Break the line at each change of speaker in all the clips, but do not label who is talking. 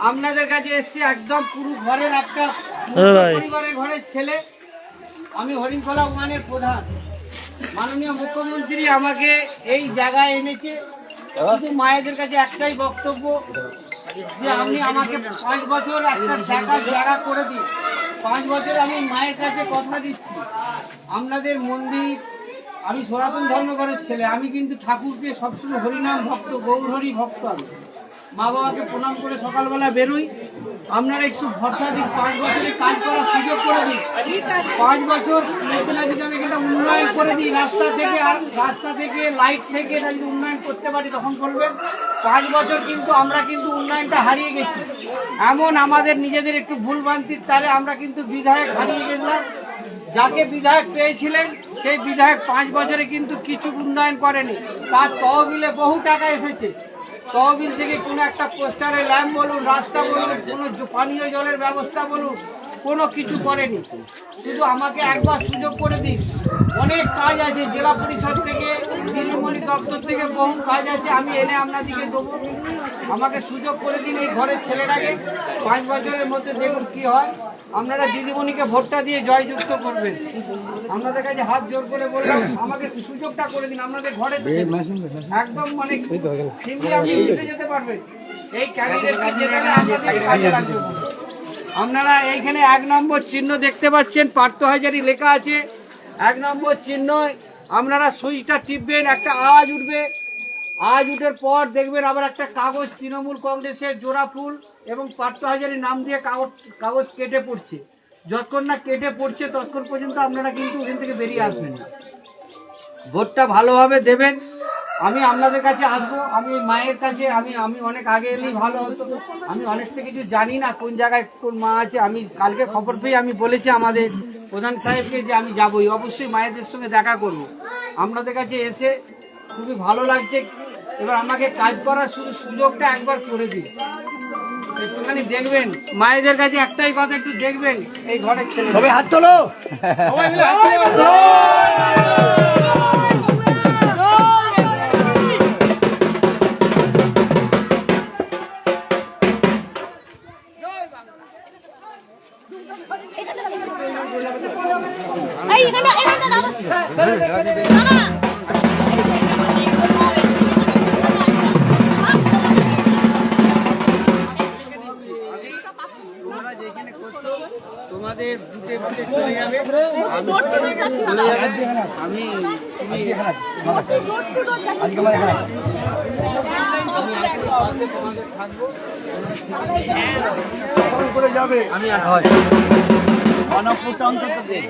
আপনাদের কাছে এসেছি একদম পুরো ঘরের একটা পরিবারের ঘরের ছেলে। আমি হরিণখোলা ওয়ানের প্রধান। মাননীয় মুখ্যমন্ত্রী আমাকে এই জায়গায় এনেছে। শুধু মায়েদের কাছে একটাই বক্তব্য যে আপনি আমাকে 5 বছর একটা জায়গা করে দিন। 5 বছর আমি মায়ের কাছে কথা দিচ্ছি। আপনাদের মন্দির, আমি সনাতন ধর্মঘরের ছেলে, আমি কিন্তু ঠাকুরকে সবসময় হরিনাম ভক্ত, গৌরহরি ভক্ত। আমি মা বাবাকে প্রণাম করে সকালবেলা বেরোই। আপনারা একটু ভরসা দিন, 5 বছরে কাজ করার সুযোগ করে দিন। 5 বছর এটা উন্নয়ন করে দিই, রাস্তা থেকে লাইট থেকে এটা যদি উন্নয়ন করতে পারি তখন করবেন। 5 বছর কিন্তু আমরা উন্নয়নটা হারিয়ে গেছি। এমন আমাদের নিজেদের একটু ভুলভ্রান্তির তারে আমরা কিন্তু বিধায়ক হারিয়ে গেলাম। যাকে বিধায়ক পেয়েছিলেন সেই বিধায়ক 5 বছরে কিন্তু কিছু উন্নয়ন করেনি। তার তহবিলে বহু টাকা এসেছে। তহবিল থেকে কোনো একটা পোস্টারে ল্যাম্প বলুন, রাস্তা বলুন, কোনো পানীয় জলের ব্যবস্থা বলুন, কোনো কিছু করেনি। শুধু আমাকে একবার সুযোগ করে দিন। অনেক কাজ আছে, জেলা পরিষদ থেকে, দিদিমণি দপ্তর থেকে বহু কাজ আছে, আমি এনে আপনাদেরকে দেবো। আমাকে সুযোগ করে দিন এই ঘরের ছেলেটাকে। 5 বছরের মধ্যে দেখুন কি হয়। আপনারা দিদিমণিকে ভোটটা দিয়ে জয়যুক্ত করবেন। আপনাদের কাছে হাত জোর করে বললাম, আমাকে সুযোগটা করে দিন। আপনাদের ঘরে একদম মানে যেতে পারবেন। এই ক্যান্ডিডেটকে যেখানে কাজে লাগবে। আপনারা এইখানে 1 নম্বর চিহ্ন দেখতে পাচ্ছেন, পার্থ হাজারি লেখা আছে। 1 নম্বর চিহ্ন আপনারা সুইচটা টিপবেন, একটা আওয়াজ উঠবে। আজ উঠার পর দেখবেন আবার একটা কাগজ, তৃণমূল কংগ্রেসের জোড়া ফুল এবং পার্থ হাজারির নাম দিয়ে কাগজ কেটে পড়ছে। যতক্ষণ না কেটে পড়ছে ততক্ষণ পর্যন্ত আপনারা কিন্তু ওখান থেকে বেরিয়ে আসবেন না। ভোটটা ভালোভাবে দেবেন। আমি আপনাদের কাছে আসবো। আমি মায়ের কাছে আমি অনেক আগে এলেই ভালো হতো। আমি অনেকটা কিছু জানি না, কোন জায়গায় কোন মা আছে। আমি কালকে খবর পেয়ে আমি বলেছি আমাদের প্রধান সাহেবকে যে আমি যাবই, অবশ্যই মায়েদের সঙ্গে দেখা করব। আপনাদের কাছে এসে খুবই ভালো লাগছে। এবার আমাকে কাজ করার সুযোগটা একবার করে দিন। একটুখানি দেখবেন, মায়েদের কাছে একটাই কথা, একটু দেখবেন এই ঘরের ছেলে। সবাই হাত তোলো, সবাই মিলে হাত তোলো। তোমাদের দুটে বুটে চলে যাবে। আমি করে যাবে। আমি অনপুরটা অন্তত দেখ।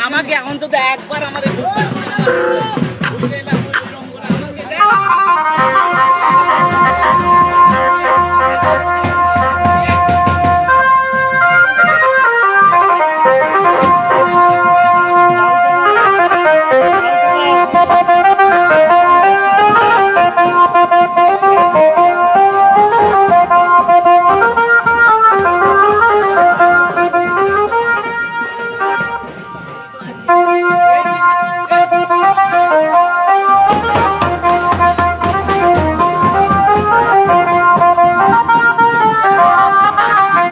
আমাকে অন্তত একবার আমাদের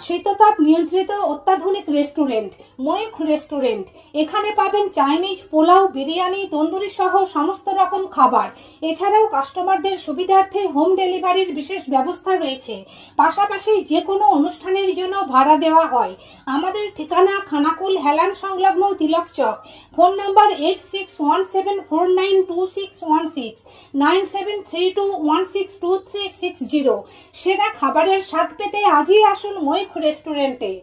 শীততাপ নিয়ন্ত্রিত অত্যাধুনিক রেস্টুরেন্ট ময়ূখ রেস্টুরেন্ট। এখানে পাবেন চাইনিজ, পোলাও, বিরিয়ানি, তন্দুরি সহ সমস্ত রকম খাবার। এছাড়াও কাস্টমারদের সুবিধার্থে হোম ডেলিভারির বিশেষ ব্যবস্থা রয়েছে। পাশাপাশি যে কোনো অনুষ্ঠানের জন্য ভাড়া দেওয়া হয়। আমাদের ঠিকানা খানাকুল হেলান সংলগ্ন তিলক চক। Phone number 8617492616 9732162360। সেরা খাবারের স্বাদ পেতে আজই আসুন ময়ূখ রেস্টুরেন্টে।